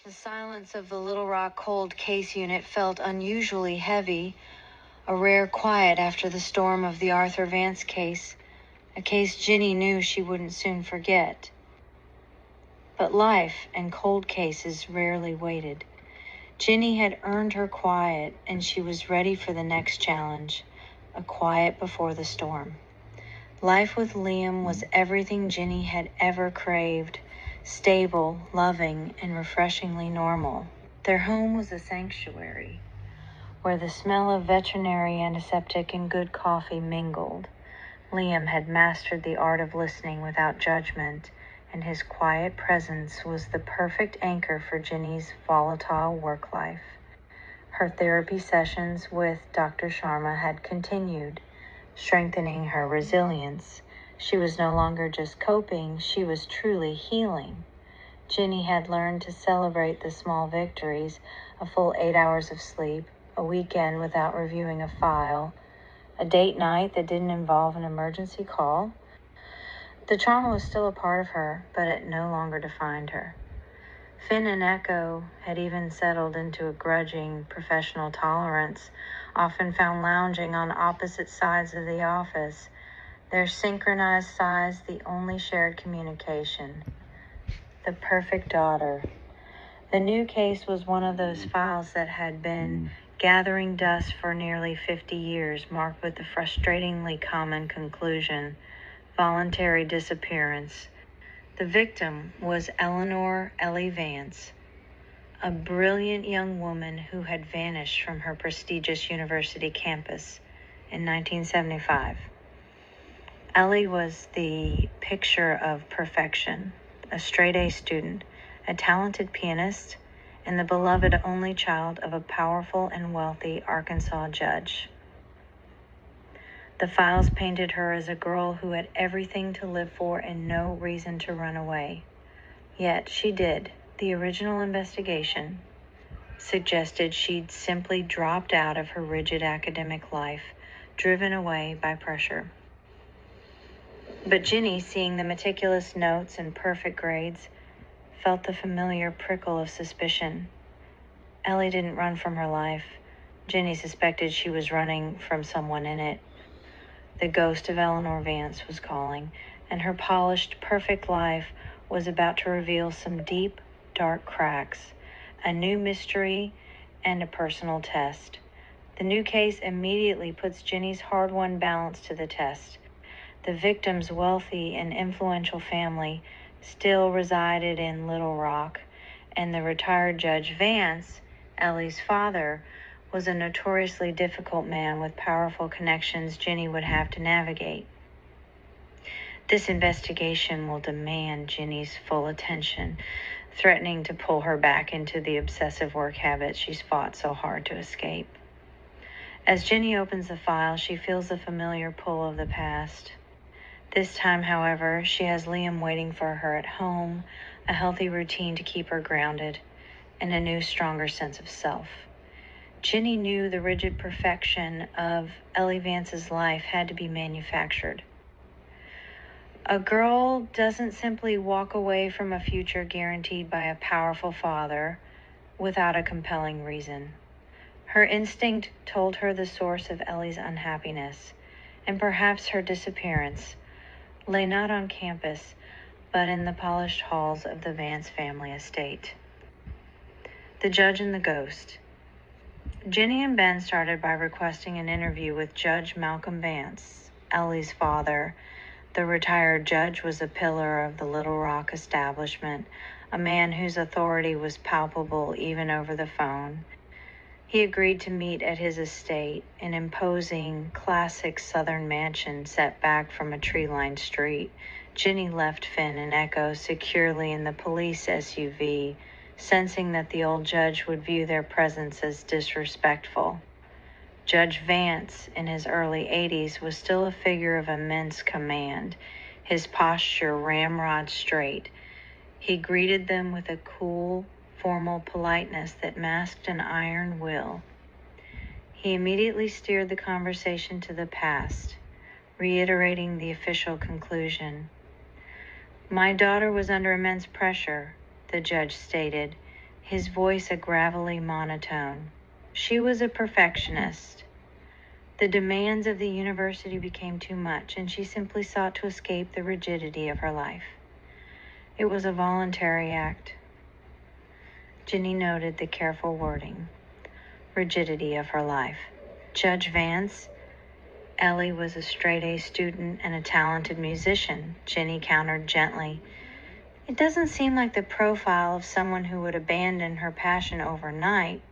The silence of the Little Rock cold case unit felt unusually heavy, a rare quiet after the storm of the Arthur Vance case, a case Ginny knew she wouldn't soon forget. But life and cold cases rarely waited. Ginny had earned her quiet, and she was ready for the next challenge, a quiet before the storm. Life with Liam was everything Ginny had ever craved, stable, loving, and refreshingly normal. Their home was a sanctuary, where the smell of veterinary antiseptic and good coffee mingled. Liam had mastered the art of listening without judgment, and his quiet presence was the perfect anchor for Ginny's volatile work life. Her therapy sessions with Dr. Sharma had continued, strengthening her resilience. She was no longer just coping, she was truly healing. Ginny had learned to celebrate the small victories, a full 8 hours of sleep, a weekend without reviewing a file, a date night that didn't involve an emergency call. The trauma was still a part of her, but it no longer defined her. Finn and Echo had even settled into a grudging professional tolerance, often found lounging on opposite sides of the office, their synchronized sighs the only shared communication. The perfect daughter. The new case was one of those files that had been gathering dust for nearly 50 years, marked with the frustratingly common conclusion: voluntary disappearance. The victim was Eleanor Ellie Vance, a brilliant young woman who had vanished from her prestigious university campus in 1975. Ellie was the picture of perfection, a straight-A student, a talented pianist, and the beloved only child of a powerful and wealthy Arkansas judge. The files painted her as a girl who had everything to live for and no reason to run away. Yet she did. The original investigation suggested she'd simply dropped out of her rigid academic life, driven away by pressure. But Ginny, seeing the meticulous notes and perfect grades, felt the familiar prickle of suspicion. Ellie didn't run from her life. Ginny suspected she was running from someone in it. The ghost of Eleanor Vance was calling, and her polished, perfect life was about to reveal some deep, dark cracks, a new mystery, and a personal test. The new case immediately puts Ginny's hard-won balance to the test. The victim's wealthy and influential family still resided in Little Rock, and the retired Judge Vance, Ellie's father, was a notoriously difficult man with powerful connections Ginny would have to navigate. This investigation will demand Ginny's full attention, threatening to pull her back into the obsessive work habits she's fought so hard to escape. As Ginny opens the file, she feels the familiar pull of the past. This time, however, she has Liam waiting for her at home, a healthy routine to keep her grounded, and a new, stronger sense of self. Ginny knew the rigid perfection of Ellie Vance's life had to be manufactured. A girl doesn't simply walk away from a future guaranteed by a powerful father without a compelling reason. Her instinct told her the source of Ellie's unhappiness, and perhaps her disappearance, lay not on campus, but in the polished halls of the Vance family estate. The Judge and the Ghost. Ginny and Ben started by requesting an interview with Judge Malcolm Vance, Ellie's father. The retired judge was a pillar of the Little Rock establishment, a man whose authority was palpable even over the phone. He agreed to meet at his estate, an imposing, classic southern mansion set back from a tree-lined street. Ginny left Finn and Echo securely in the police SUV, sensing that the old judge would view their presence as disrespectful. Judge Vance, in his early 80s, was still a figure of immense command, his posture ramrod straight. He greeted them with a cool, formal politeness that masked an iron will. He immediately steered the conversation to the past, reiterating the official conclusion. "My daughter was under immense pressure," the judge stated, his voice a gravelly monotone. She was a perfectionist. The demands of the university became too much, and she simply sought to escape the rigidity of her life. It was a voluntary act. Ginny noted the careful wording. Rigidity of her life. Judge Vance, Ellie was a straight-A student and a talented musician, Ginny countered gently. It doesn't seem like the profile of someone who would abandon her passion overnight.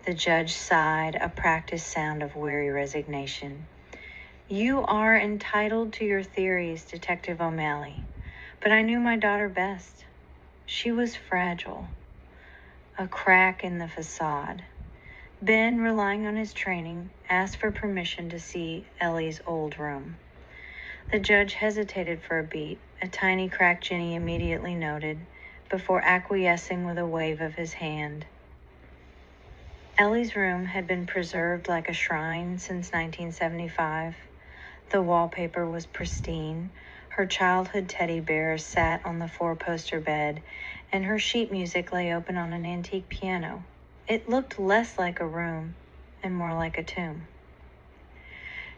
The judge sighed, a practiced sound of weary resignation. You are entitled to your theories, Detective O'Malley, but I knew my daughter best. She was fragile, a crack in the facade. Ben, relying on his training, asked for permission to see Ellie's old room. The judge hesitated for a beat, a tiny crack Ginny immediately noted, before acquiescing with a wave of his hand. Ellie's room had been preserved like a shrine since 1975. The wallpaper was pristine. Her childhood teddy bear sat on the four-poster bed, and her sheet music lay open on an antique piano. It looked less like a room and more like a tomb.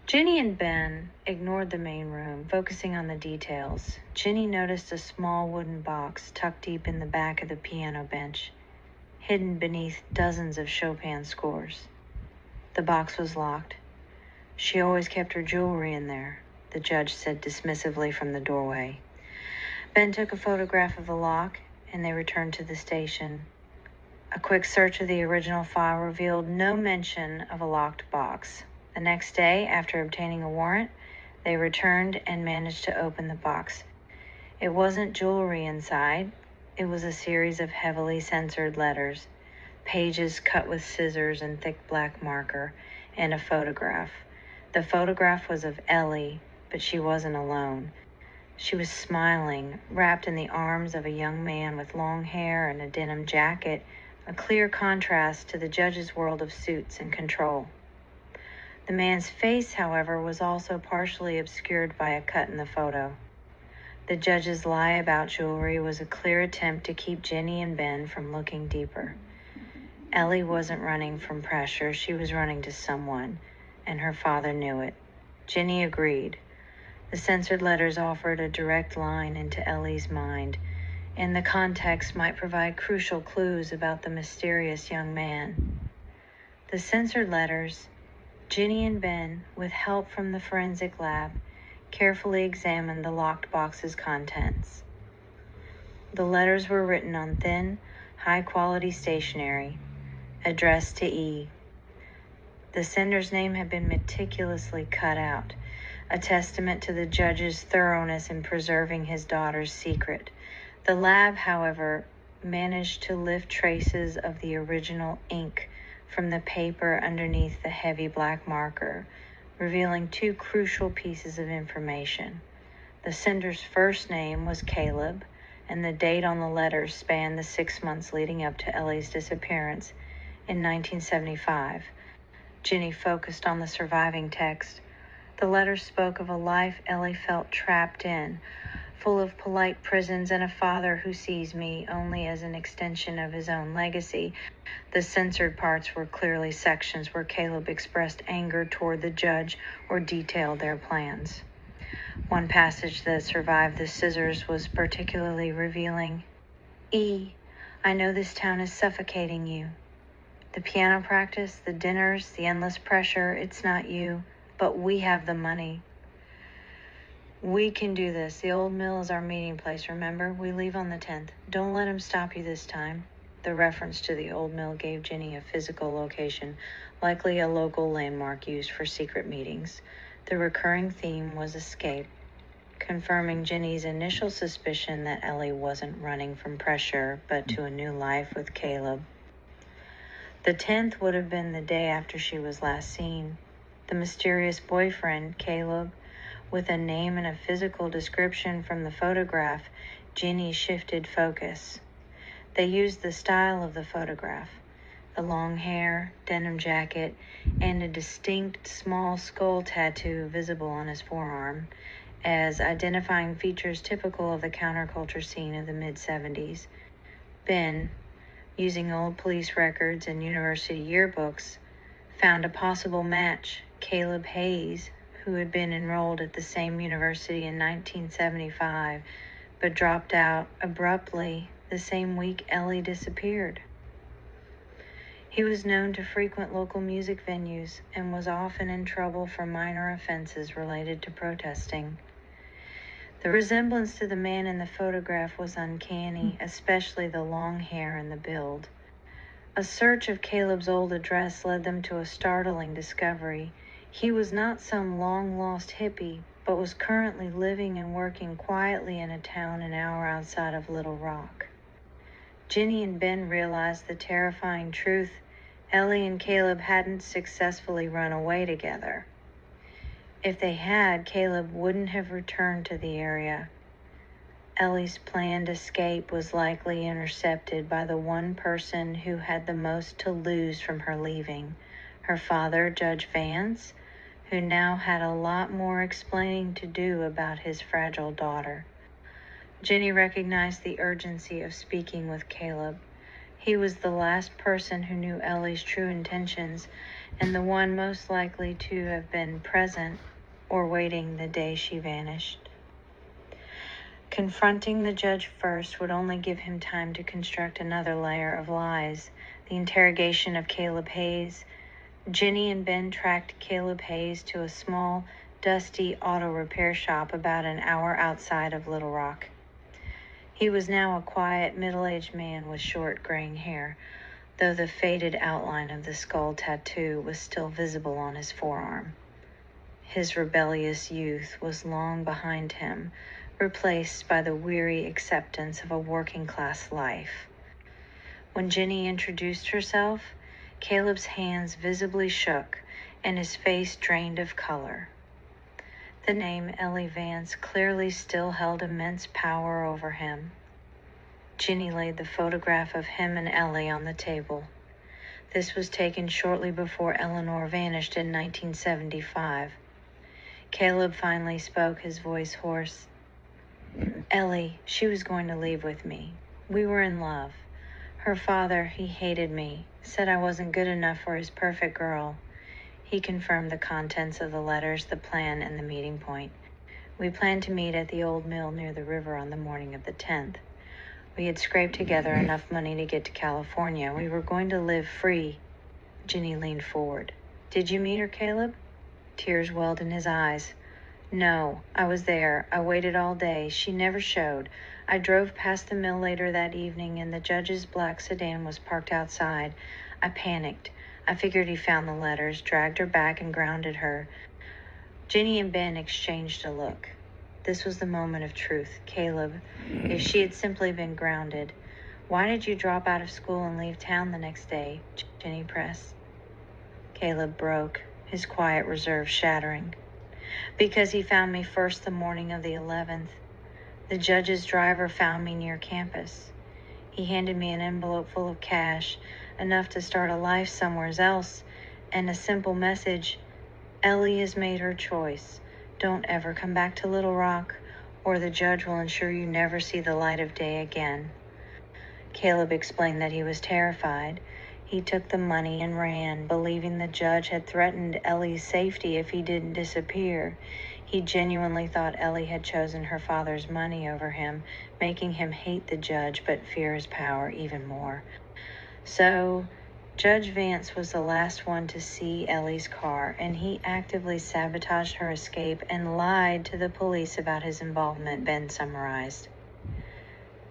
Ginny and Ben ignored the main room, focusing on the details. Ginny noticed a small wooden box tucked deep in the back of the piano bench, hidden beneath dozens of Chopin scores. The box was locked. She always kept her jewelry in there, the judge said dismissively from the doorway. Ben took a photograph of the lock, and they returned to the station. A quick search of the original file revealed no mention of a locked box. The next day, after obtaining a warrant, they returned and managed to open the box. It wasn't jewelry inside. It was a series of heavily censored letters, pages cut with scissors and thick black marker, and a photograph. The photograph was of Ellie, but she wasn't alone. She was smiling, wrapped in the arms of a young man with long hair and a denim jacket, a clear contrast to the judge's world of suits and control. The man's face, however, was also partially obscured by a cut in the photo. The judge's lie about jewelry was a clear attempt to keep Ginny and Ben from looking deeper. Ellie wasn't running from pressure, she was running to someone, and her father knew it. Ginny agreed. The censored letters offered a direct line into Ellie's mind, and the context might provide crucial clues about the mysterious young man. The censored letters, Ginny and Ben, with help from the forensic lab, carefully examined the locked box's contents. The letters were written on thin, high-quality stationery, addressed to E. The sender's name had been meticulously cut out, a testament to the judge's thoroughness in preserving his daughter's secret. The lab, however, managed to lift traces of the original ink from the paper underneath the heavy black marker, revealing two crucial pieces of information. The sender's first name was Caleb, and the date on the letters spanned the 6 months leading up to Ellie's disappearance in 1975. Ginny focused on the surviving text. The letters spoke of a life Ellie felt trapped in, full of polite prisons and a father who sees me only as an extension of his own legacy. The censored parts were clearly sections where Caleb expressed anger toward the judge or detailed their plans. One passage that survived the scissors was particularly revealing. E, I know this town is suffocating you. The piano practice, the dinners, the endless pressure, it's not you, but we have the money. We can do this. The old mill is our meeting place, remember? We leave on the 10th. Don't let him stop you this time. The reference to the old mill gave Ginny a physical location, likely a local landmark used for secret meetings. The recurring theme was escape, confirming Ginny's initial suspicion that Ellie wasn't running from pressure, but to a new life with Caleb. The 10th would have been the day after she was last seen. The mysterious boyfriend, Caleb, with a name and a physical description from the photograph, Ginny shifted focus. They used the style of the photograph, the long hair, denim jacket, and a distinct small skull tattoo visible on his forearm, as identifying features typical of the counterculture scene of the mid-70s. Ben, using old police records and university yearbooks, found a possible match, Caleb Hayes, who had been enrolled at the same university in 1975, but dropped out abruptly the same week Ellie disappeared. He was known to frequent local music venues and was often in trouble for minor offenses related to protesting. The resemblance to the man in the photograph was uncanny, especially the long hair and the build. A search of Caleb's old address led them to a startling discovery. He was not some long-lost hippie, but was currently living and working quietly in a town an hour outside of Little Rock. Ginny and Ben realized the terrifying truth. Ellie and Caleb hadn't successfully run away together. If they had, Caleb wouldn't have returned to the area. Ellie's planned escape was likely intercepted by the one person who had the most to lose from her leaving, her father, Judge Vance, who now had a lot more explaining to do about his fragile daughter. Ginny recognized the urgency of speaking with Caleb. He was the last person who knew Ellie's true intentions, and the one most likely to have been present or waiting the day she vanished. Confronting the judge first would only give him time to construct another layer of lies. The interrogation of Caleb Hayes. Ginny and Ben tracked Caleb Hayes to a small, dusty auto repair shop about an hour outside of Little Rock. He was now a quiet, middle-aged man with short, graying hair, though the faded outline of the skull tattoo was still visible on his forearm. His rebellious youth was long behind him, replaced by the weary acceptance of a working-class life. When Ginny introduced herself, Caleb's hands visibly shook and his face drained of color. The name Ellie Vance clearly still held immense power over him. Ginny laid the photograph of him and Ellie on the table. This was taken shortly before Eleanor vanished in 1975. Caleb finally spoke, his voice hoarse. Ellie, she was going to leave with me. We were in love. Her father, he hated me, said I wasn't good enough for his perfect girl. He confirmed the contents of the letters, the plan, and the meeting point. We planned to meet at the old mill near the river on the morning of the 10th. We had scraped together enough money to get to California. We were going to live free. Ginny leaned forward. Did you meet her, Caleb? Tears welled in his eyes. No, I was there. I waited all day. She never showed. I drove past the mill later that evening, and the judge's black sedan was parked outside. I panicked. I figured he found the letters, dragged her back, and grounded her. Ginny and Ben exchanged a look. This was the moment of truth. Caleb, if she had simply been grounded, why did you drop out of school and leave town the next day? Ginny pressed. Caleb broke, his quiet reserve shattering. Because he found me first the morning of the 11th. The judge's driver found me near campus. He handed me an envelope full of cash, enough to start a life somewhere else, and a simple message. Ellie has made her choice. Don't ever come back to Little Rock, or the judge will ensure you never see the light of day again. Caleb explained that he was terrified. He took the money and ran, believing the judge had threatened Ellie's safety if he didn't disappear. He genuinely thought Ellie had chosen her father's money over him, making him hate the judge but fear his power even more. So, Judge Vance was the last one to see Ellie's car, and he actively sabotaged her escape and lied to the police about his involvement, Ben summarized.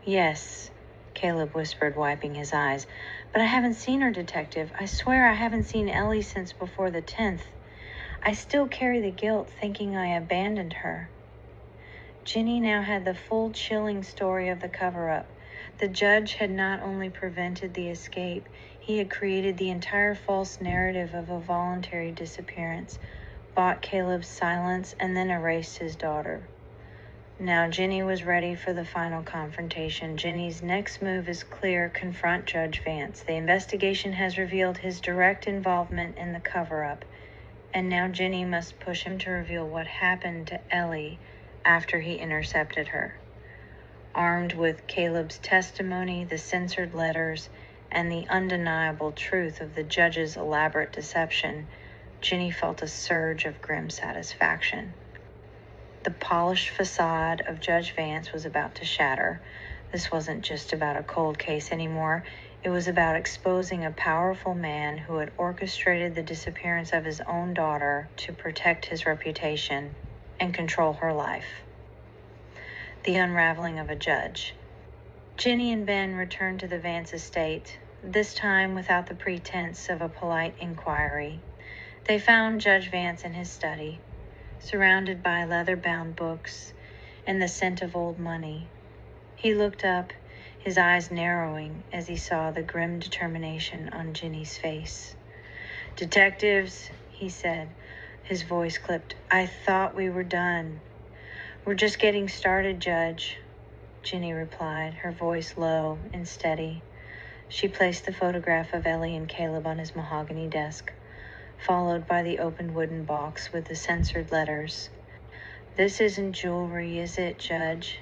Yes, Caleb whispered, wiping his eyes. But I haven't seen her, Detective. I swear I haven't seen Ellie since before the 10th. I still carry the guilt, thinking I abandoned her. Ginny now had the full chilling story of the cover-up. The judge had not only prevented the escape, he had created the entire false narrative of a voluntary disappearance, bought Caleb's silence, and then erased his daughter. Now Ginny was ready for the final confrontation. Ginny's next move is clear: confront Judge Vance. The investigation has revealed his direct involvement in the cover-up, and now Ginny must push him to reveal what happened to Ellie after he intercepted her. Armed with Caleb's testimony, the censored letters, and the undeniable truth of the judge's elaborate deception, Ginny felt a surge of grim satisfaction. The polished facade of Judge Vance was about to shatter. This wasn't just about a cold case anymore. It was about exposing a powerful man who had orchestrated the disappearance of his own daughter to protect his reputation and control her life. The unraveling of a judge. Ginny and Ben returned to the Vance estate, this time without the pretense of a polite inquiry. They found Judge Vance in his study, surrounded by leather-bound books and the scent of old money. He looked up, his eyes narrowing as he saw the grim determination on Ginny's face. "Detectives," he said, his voice clipped, "I thought we were done." "We're just getting started, Judge," Ginny replied, her voice low and steady. She placed the photograph of Ellie and Caleb on his mahogany desk, followed by the opened wooden box with the censored letters. "This isn't jewelry, is it, Judge?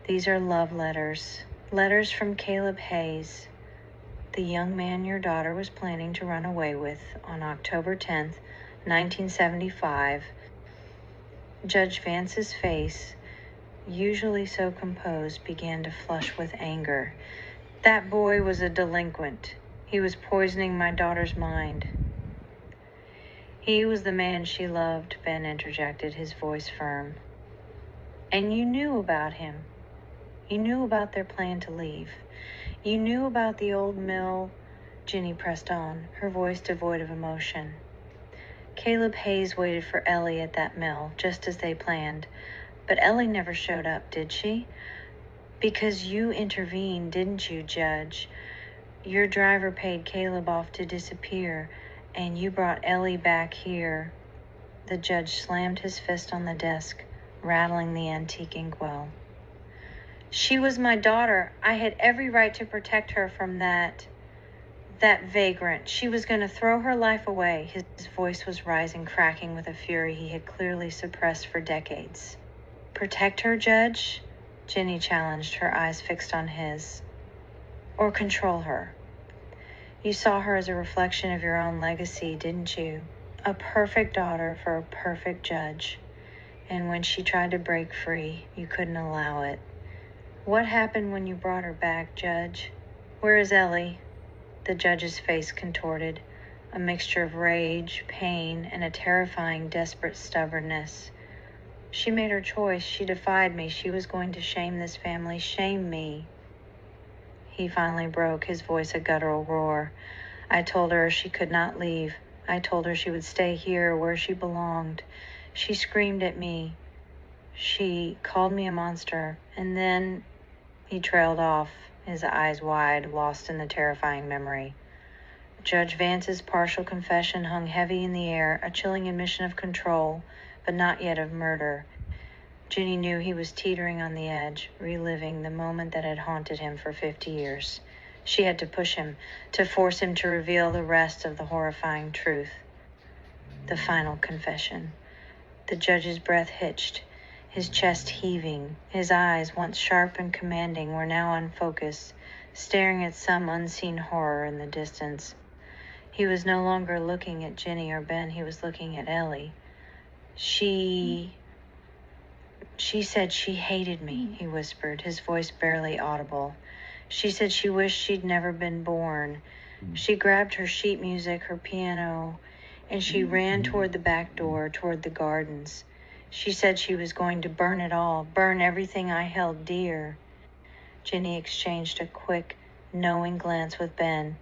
These are love letters. Letters from Caleb Hayes, the young man your daughter was planning to run away with on October 10th, 1975. Judge Vance's face, usually so composed, began to flush with anger. "That boy was a delinquent. He was poisoning my daughter's mind." "He was the man she loved," Ben interjected, his voice firm. "And you knew about him. You knew about their plan to leave. You knew about the old mill," Ginny pressed on, her voice devoid of emotion. "Caleb Hayes waited for Ellie at that mill, just as they planned. But Ellie never showed up, did she? Because you intervened, didn't you, Judge? Your driver paid Caleb off to disappear, and you brought Ellie back here." The judge slammed his fist on the desk, rattling the antique inkwell. "She was my daughter. I had every right to protect her from that vagrant. She was going to throw her life away." His voice was rising, cracking with a fury he had clearly suppressed for decades. "Protect her, Judge?" Ginny challenged, her eyes fixed on his. "Or control her? You saw her as a reflection of your own legacy, didn't you? A perfect daughter for a perfect judge. And when she tried to break free, you couldn't allow it. What happened when you brought her back, Judge? Where is Ellie?" The judge's face contorted, a mixture of rage, pain, and a terrifying, desperate stubbornness. "She made her choice. She defied me. She was going to shame this family, shame me." He finally broke, his voice a guttural roar. "I told her she could not leave. I told her she would stay here where she belonged. She screamed at me. She called me a monster. And then..." He trailed off, his eyes wide, lost in the terrifying memory. Judge Vance's partial confession hung heavy in the air, a chilling admission of control, but not yet of murder. Ginny knew he was teetering on the edge, reliving the moment that had haunted him for 50 years. She had to push him, to force him to reveal the rest of the horrifying truth. The final confession. The judge's breath hitched, his chest heaving. His eyes, once sharp and commanding, were now unfocused, staring at some unseen horror in the distance. He was no longer looking at Ginny or Ben, he was looking at Ellie. She said she hated me," he whispered, his voice barely audible. "She said she wished she'd never been born. She grabbed her sheet music, her piano, and she ran toward the back door, toward the gardens. She said she was going to burn it all, burn everything I held dear." Ginny exchanged a quick, knowing glance with Ben.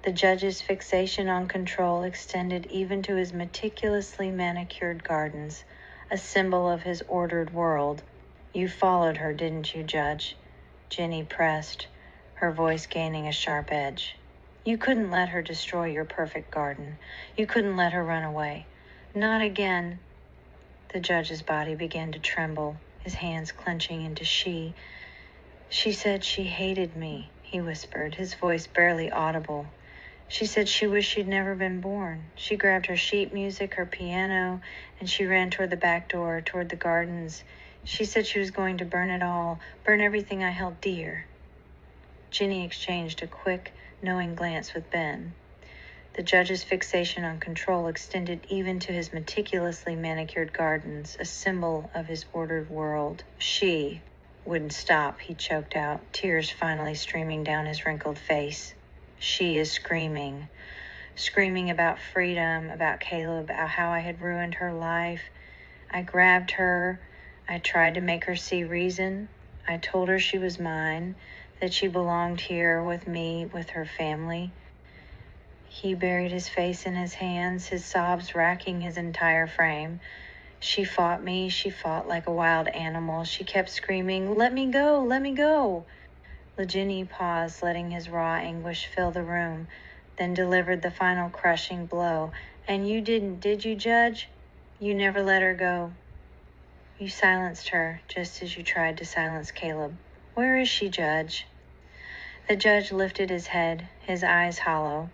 The judge's fixation on control extended even to his meticulously manicured gardens, a symbol of his ordered world. "You followed her, didn't you, Judge?" Ginny pressed, her voice gaining a sharp edge. "You couldn't let her destroy your perfect garden. You couldn't let her run away. Not again." The judge's body began to tremble, his hands clenching into she. "She said she hated me," he whispered, his voice barely audible. "She said she wished she'd never been born. She grabbed her sheet music, her piano, and she ran toward the back door, toward the gardens. She said she was going to burn it all, burn everything I held dear." Ginny exchanged a quick, knowing glance with Ben. The judge's fixation on control extended even to his meticulously manicured gardens, a symbol of his ordered world. She wouldn't stop, he choked out, tears finally streaming down his wrinkled face. She is screaming about freedom, about Caleb, about how I had ruined her life. I grabbed her. I tried to make her see reason. I told her she was mine, that she belonged here with me, with her family. He buried his face in his hands, his sobs racking his entire frame. She fought me. She fought like a wild animal. She kept screaming, "Let me go, let me go." Ginny paused, letting his raw anguish fill the room, then delivered the final crushing blow. "And you didn't, did you, Judge? You never let her go. You silenced her, just as you tried to silence Caleb. Where is she, Judge?" The judge lifted his head, his eyes hollow.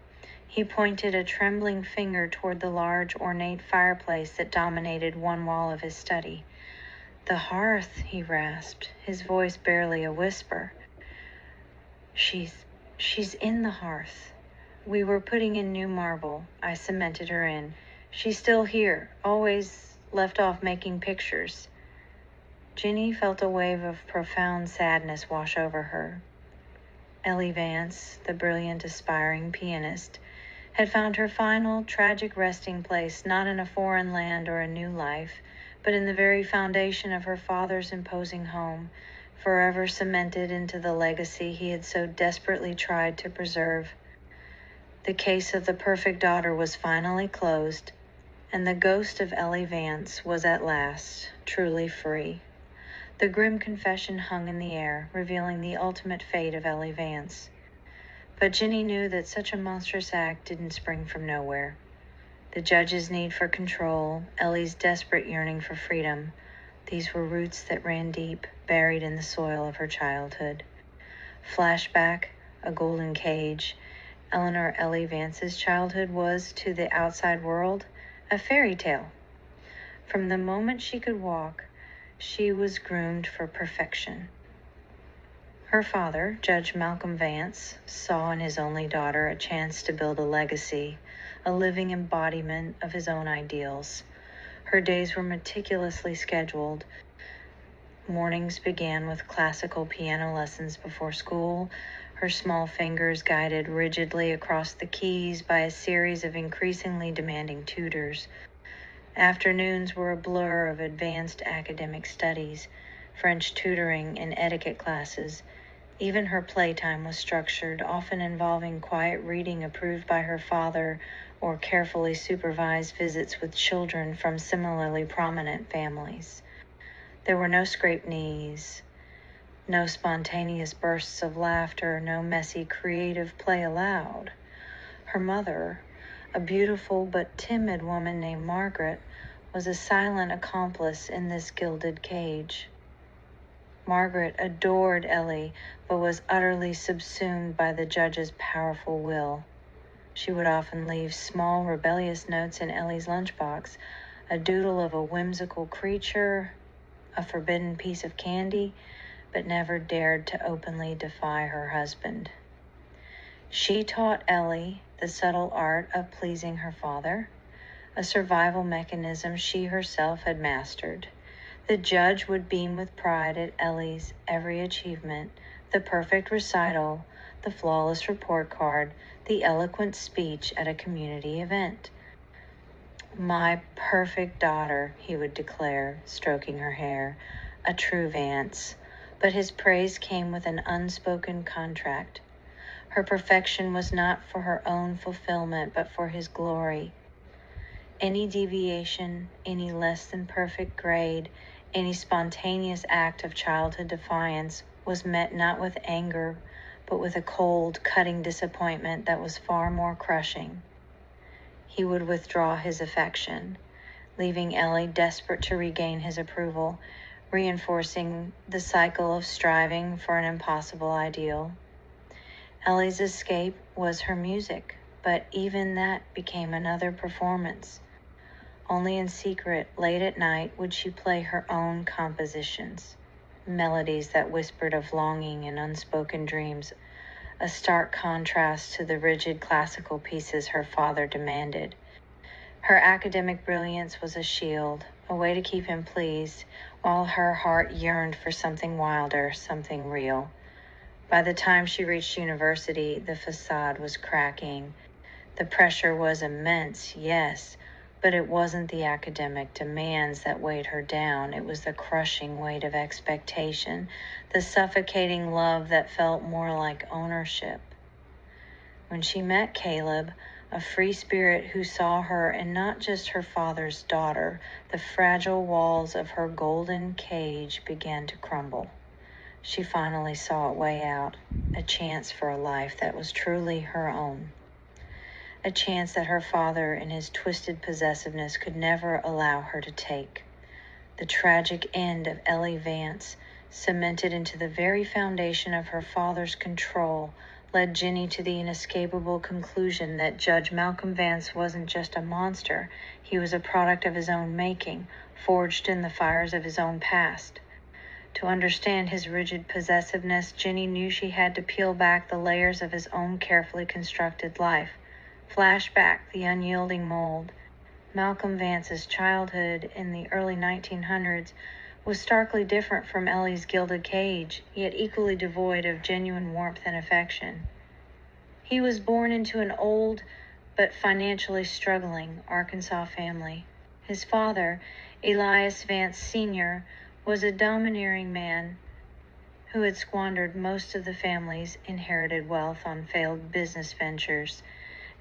He pointed a trembling finger toward the large, ornate fireplace that dominated one wall of his study. "The hearth," he rasped, his voice barely a whisper. She's in the hearth. We were putting in new marble. I cemented her in. She's still here, always left off making pictures." Ginny felt a wave of profound sadness wash over her. Ellie Vance, the brilliant, aspiring pianist, had found her final, tragic resting place not in a foreign land or a new life, but in the very foundation of her father's imposing home, forever cemented into the legacy he had so desperately tried to preserve. The case of the perfect daughter was finally closed, and the ghost of Ellie Vance was at last truly free. The grim confession hung in the air, revealing the ultimate fate of Ellie Vance. But Ginny knew that such a monstrous act didn't spring from nowhere. The judge's need for control, Ellie's desperate yearning for freedom, these were roots that ran deep, buried in the soil of her childhood. Flashback, a golden cage. Eleanor Ellie Vance's childhood was, to the outside world, a fairy tale. From the moment she could walk, she was groomed for perfection. Her father, Judge Malcolm Vance, saw in his only daughter a chance to build a legacy, a living embodiment of his own ideals. Her days were meticulously scheduled. Mornings began with classical piano lessons before school, her small fingers guided rigidly across the keys by a series of increasingly demanding tutors. Afternoons were a blur of advanced academic studies, French tutoring and etiquette classes. Even her playtime was structured, often involving quiet reading approved by her father or carefully supervised visits with children from similarly prominent families. There were no scraped knees, no spontaneous bursts of laughter, no messy creative play allowed. Her mother, a beautiful but timid woman named Margaret, was a silent accomplice in this gilded cage. Margaret adored Ellie, but was utterly subsumed by the judge's powerful will. She would often leave small, rebellious notes in Ellie's lunchbox, a doodle of a whimsical creature, a forbidden piece of candy, but never dared to openly defy her husband. She taught Ellie the subtle art of pleasing her father, a survival mechanism she herself had mastered. The judge would beam with pride at Ellie's every achievement, the perfect recital, the flawless report card, the eloquent speech at a community event. "My perfect daughter," he would declare, stroking her hair, a true Vance. But his praise came with an unspoken contract. Her perfection was not for her own fulfillment, but for his glory. Any deviation, any less than perfect grade, any spontaneous act of childhood defiance was met not with anger, but with a cold, cutting disappointment that was far more crushing. He would withdraw his affection, leaving Ellie desperate to regain his approval, reinforcing the cycle of striving for an impossible ideal. Ellie's escape was her music, but even that became another performance. Only in secret, late at night, would she play her own compositions, melodies that whispered of longing and unspoken dreams, a stark contrast to the rigid classical pieces her father demanded. Her academic brilliance was a shield, a way to keep him pleased, while her heart yearned for something wilder, something real. By the time she reached university, the facade was cracking. The pressure was immense, yes, but it wasn't the academic demands that weighed her down. It was the crushing weight of expectation, the suffocating love that felt more like ownership. When she met Caleb, a free spirit who saw her and not just her father's daughter, the fragile walls of her golden cage began to crumble. She finally saw a way out, a chance for a life that was truly her own. A chance that her father, in his twisted possessiveness, could never allow her to take. The tragic end of Ellie Vance, cemented into the very foundation of her father's control, led Ginny to the inescapable conclusion that Judge Malcolm Vance wasn't just a monster, he was a product of his own making, forged in the fires of his own past. To understand his rigid possessiveness, Ginny knew she had to peel back the layers of his own carefully constructed life, flash back the unyielding mold. Malcolm Vance's childhood in the early 1900s was starkly different from Ellie's gilded cage, yet equally devoid of genuine warmth and affection. He was born into an old but financially struggling Arkansas family. His father, Elias Vance Sr., was a domineering man who had squandered most of the family's inherited wealth on failed business ventures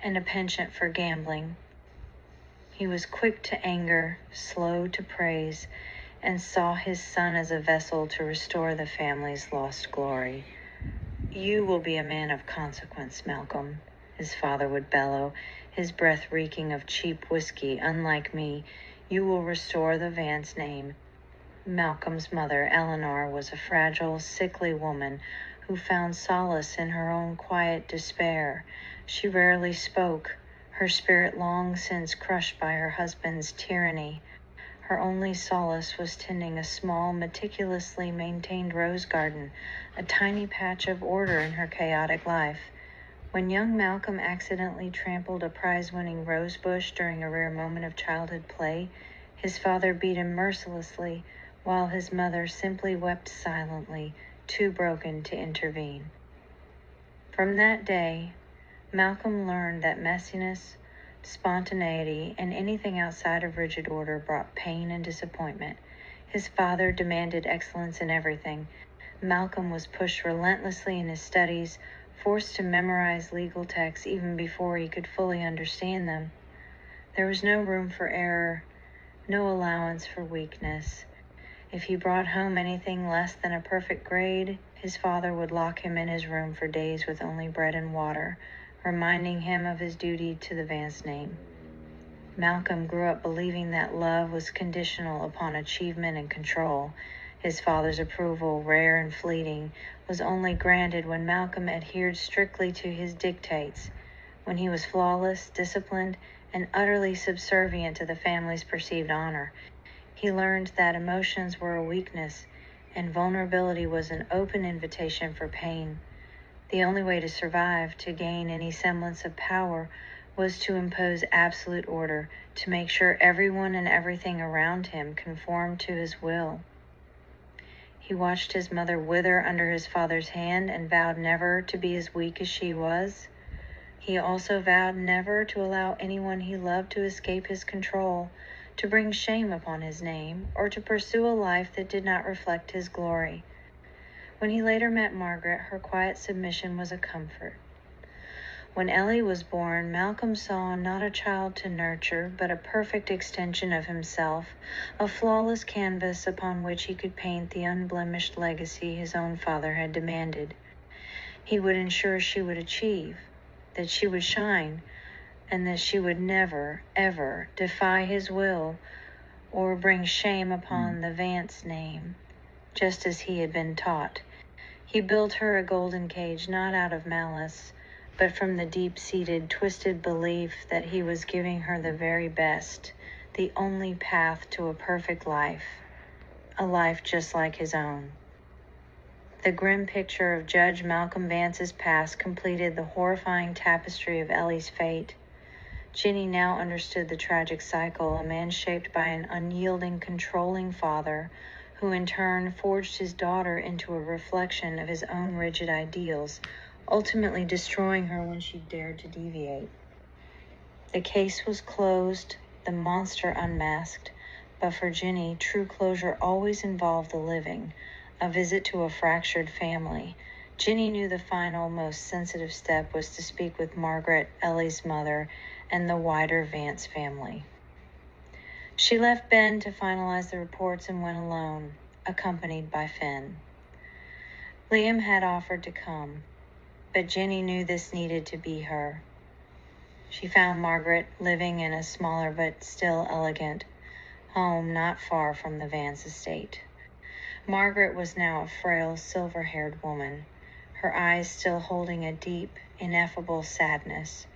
and a penchant for gambling. He was quick to anger, slow to praise, and saw his son as a vessel to restore the family's lost glory. "You will be a man of consequence, Malcolm," his father would bellow, his breath reeking of cheap whiskey. "Unlike me, you will restore the Vance name." Malcolm's mother, Eleanor, was a fragile, sickly woman who found solace in her own quiet despair. She rarely spoke, her spirit long since crushed by her husband's tyranny. Her only solace was tending a small, meticulously maintained rose garden, a tiny patch of order in her chaotic life. When young Malcolm accidentally trampled a prize-winning rose bush during a rare moment of childhood play, his father beat him mercilessly, while his mother simply wept silently, too broken to intervene. From that day, Malcolm learned that messiness, spontaneity, and anything outside of rigid order brought pain and disappointment. His father demanded excellence in everything. Malcolm was pushed relentlessly in his studies, forced to memorize legal texts even before he could fully understand them. There was no room for error, no allowance for weakness. If he brought home anything less than a perfect grade, his father would lock him in his room for days with only bread and water, reminding him of his duty to the Vance name. Malcolm grew up believing that love was conditional upon achievement and control. His father's approval, rare and fleeting, was only granted when Malcolm adhered strictly to his dictates, when he was flawless, disciplined, and utterly subservient to the family's perceived honor. He learned that emotions were a weakness, and vulnerability was an open invitation for pain. The only way to survive, to gain any semblance of power, was to impose absolute order, to make sure everyone and everything around him conformed to his will. He watched his mother wither under his father's hand and vowed never to be as weak as she was. He also vowed never to allow anyone he loved to escape his control, to bring shame upon his name, or to pursue a life that did not reflect his glory. When he later met Margaret, her quiet submission was a comfort. When Ellie was born, Malcolm saw not a child to nurture, but a perfect extension of himself, a flawless canvas upon which he could paint the unblemished legacy his own father had demanded. He would ensure she would achieve, that she would shine, and that she would never, ever defy his will or bring shame upon the Vance name, just as he had been taught. He built her a golden cage not out of malice, but from the deep-seated, twisted belief that he was giving her the very best, the only path to a perfect life, a life just like his own. The grim picture of Judge Malcolm Vance's past completed the horrifying tapestry of Ellie's fate. Ginny now understood the tragic cycle, a man shaped by an unyielding, controlling father, who in turn forged his daughter into a reflection of his own rigid ideals, ultimately destroying her when she dared to deviate. The case was closed, the monster unmasked, but for Ginny, true closure always involved the living, a visit to a fractured family. Ginny knew the final, most sensitive step was to speak with Margaret, Ellie's mother, and the wider Vance family. She left Ben to finalize the reports and went alone, accompanied by Finn. Liam had offered to come, but Ginny knew this needed to be her. She found Margaret living in a smaller but still elegant home not far from the Vance estate. Margaret was now a frail, silver-haired woman, her eyes still holding a deep, ineffable sadness.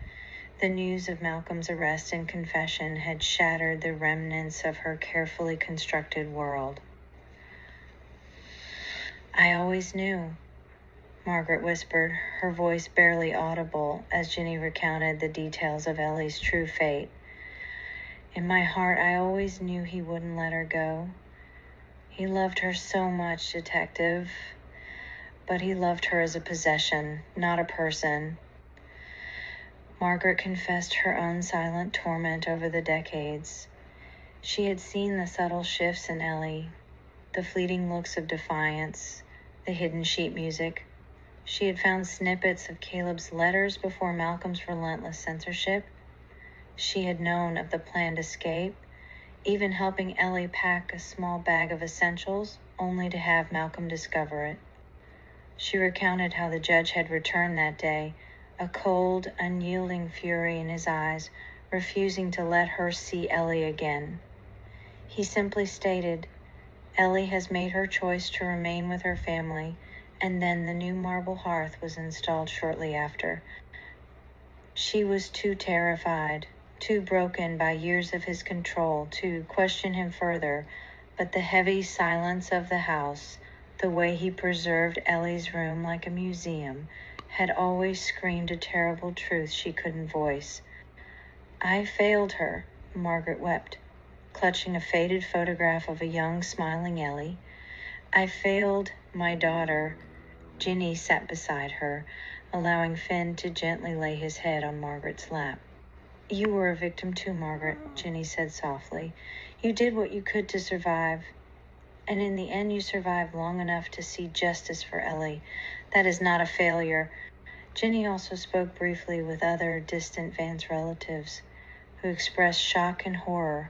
The news of Malcolm's arrest and confession had shattered the remnants of her carefully constructed world. "I always knew," Margaret whispered, her voice barely audible as Ginny recounted the details of Ellie's true fate. "In my heart, I always knew he wouldn't let her go. He loved her so much, Detective, but he loved her as a possession, not a person." Margaret confessed her own silent torment over the decades. She had seen the subtle shifts in Ellie, the fleeting looks of defiance, the hidden sheet music. She had found snippets of Caleb's letters before Malcolm's relentless censorship. She had known of the planned escape, even helping Ellie pack a small bag of essentials, only to have Malcolm discover it. She recounted how the judge had returned that day, a cold, unyielding fury in his eyes, refusing to let her see Ellie again. He simply stated, "Ellie has made her choice to remain with her family," and then the new marble hearth was installed shortly after. She was too terrified, too broken by years of his control to question him further, but the heavy silence of the house, the way he preserved Ellie's room like a museum, had always screamed a terrible truth she couldn't voice. "I failed her," Margaret wept, clutching a faded photograph of a young, smiling Ellie. "I failed my daughter." Ginny sat beside her, allowing Finn to gently lay his head on Margaret's lap. "You were a victim too, Margaret," Ginny said softly. "You did what you could to survive. And in the end, you survived long enough to see justice for Ellie. That is not a failure." Ginny also spoke briefly with other distant Vance relatives, who expressed shock and horror,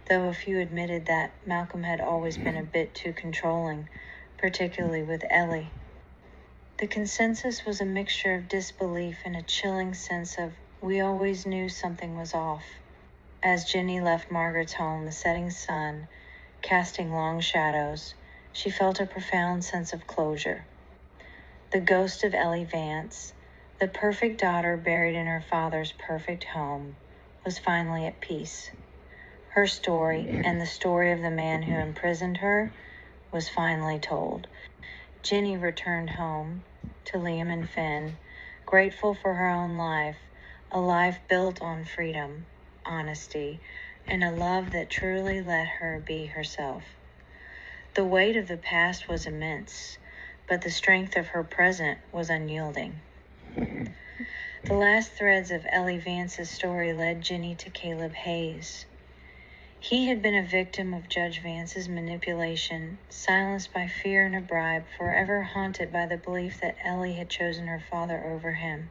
though a few admitted that Malcolm had always been a bit too controlling, particularly with Ellie. The consensus was a mixture of disbelief and a chilling sense of, we always knew something was off. As Ginny left Margaret's home, the setting sun casting long shadows, she felt a profound sense of closure. The ghost of Ellie Vance, the perfect daughter buried in her father's perfect home, was finally at peace. Her story, and the story of the man who imprisoned her, was finally told. Ginny returned home to Liam and Finn, grateful for her own life, a life built on freedom, honesty, and a love that truly let her be herself. The weight of the past was immense, but the strength of her present was unyielding. The last threads of Ellie Vance's story led Ginny to Caleb Hayes. He had been a victim of Judge Vance's manipulation, silenced by fear and a bribe, forever haunted by the belief that Ellie had chosen her father over him.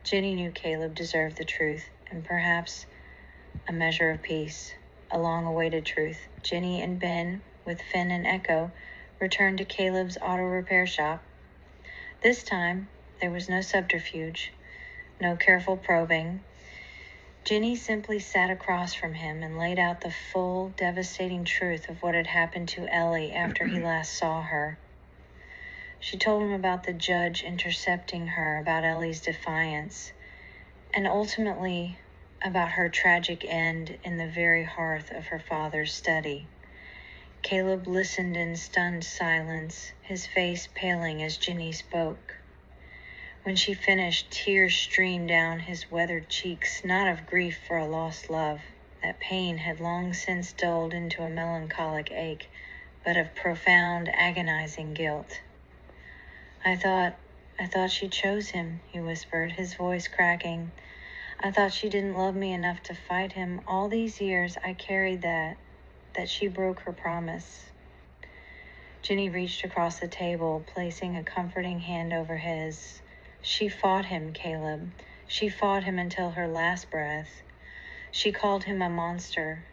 Ginny knew Caleb deserved the truth, and perhaps a measure of peace, a long-awaited truth. Ginny and Ben, with Finn and Echo, returned to Caleb's auto repair shop. This time, there was no subterfuge, no careful probing. Ginny simply sat across from him and laid out the full, devastating truth of what had happened to Ellie after he last saw her. She told him about the judge intercepting her, about Ellie's defiance, and ultimately about her tragic end in the very hearth of her father's study. Caleb listened in stunned silence, his face paling as Ginny spoke. When she finished, tears streamed down his weathered cheeks, not of grief for a lost love. That pain had long since dulled into a melancholic ache, but of profound, agonizing guilt. I thought she chose him," he whispered, his voice cracking. "I thought she didn't love me enough to fight him. All these years I carried that she broke her promise." Ginny reached across the table, placing a comforting hand over his. "She fought him, Caleb. She fought him until her last breath. She called him a monster.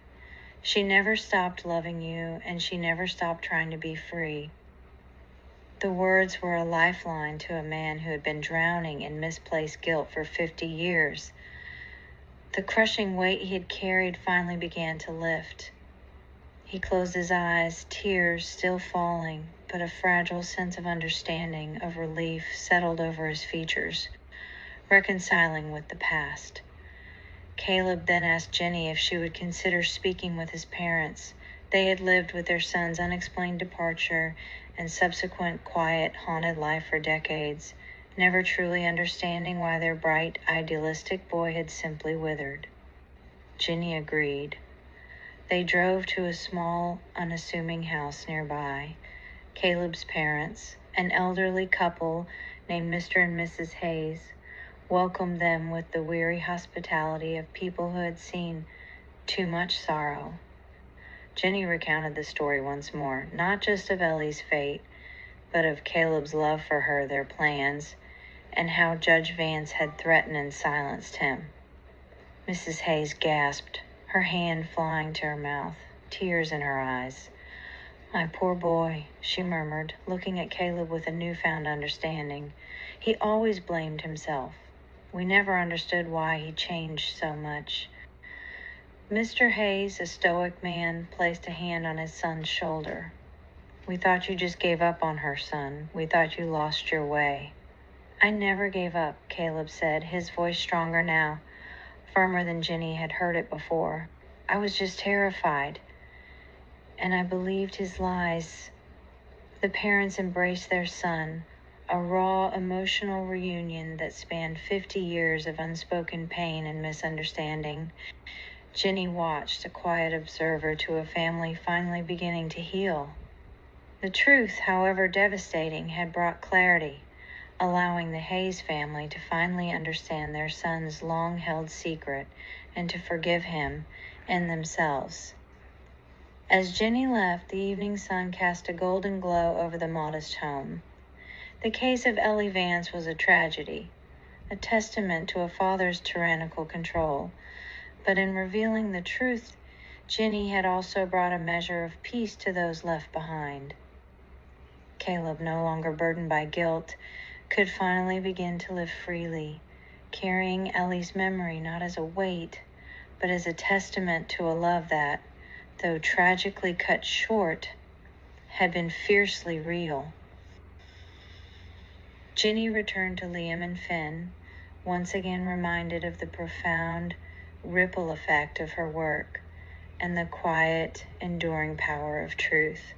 She never stopped loving you, and she never stopped trying to be free." The words were a lifeline to a man who had been drowning in misplaced guilt for 50 years. The crushing weight he had carried finally began to lift. He closed his eyes, tears still falling, but a fragile sense of understanding, of relief, settled over his features, reconciling with the past. Caleb then asked Ginny if she would consider speaking with his parents. They had lived with their son's unexplained departure and subsequent quiet, haunted life for decades, never truly understanding why their bright, idealistic boy had simply withered. Ginny agreed. They drove to a small, unassuming house nearby. Caleb's parents, an elderly couple named Mr. and Mrs. Hayes, welcomed them with the weary hospitality of people who had seen too much sorrow. Ginny recounted the story once more, not just of Ellie's fate, but of Caleb's love for her, their plans, and how Judge Vance had threatened and silenced him. Mrs. Hayes gasped, her hand flying to her mouth, tears in her eyes. "My poor boy," she murmured, looking at Caleb with a newfound understanding. "He always blamed himself. We never understood why he changed so much." Mr. Hayes, a stoic man, placed a hand on his son's shoulder. "We thought you just gave up on her, son. We thought you lost your way." "I never gave up," Caleb said, his voice stronger now, firmer than Ginny had heard it before. "I was just terrified, and I believed his lies." The parents embraced their son, a raw, emotional reunion that spanned 50 years of unspoken pain and misunderstanding. Ginny watched, a quiet observer to a family finally beginning to heal. The truth, however devastating, had brought clarity, allowing the Hayes family to finally understand their son's long-held secret and to forgive him and themselves. As Ginny left, the evening sun cast a golden glow over the modest home. The case of Ellie Vance was a tragedy, a testament to a father's tyrannical control. But in revealing the truth, Ginny had also brought a measure of peace to those left behind. Caleb, no longer burdened by guilt, could finally begin to live freely, carrying Ellie's memory not as a weight, but as a testament to a love that, though tragically cut short, had been fiercely real. Ginny returned to Liam and Finn, once again reminded of the profound ripple effect of her work and the quiet, enduring power of truth.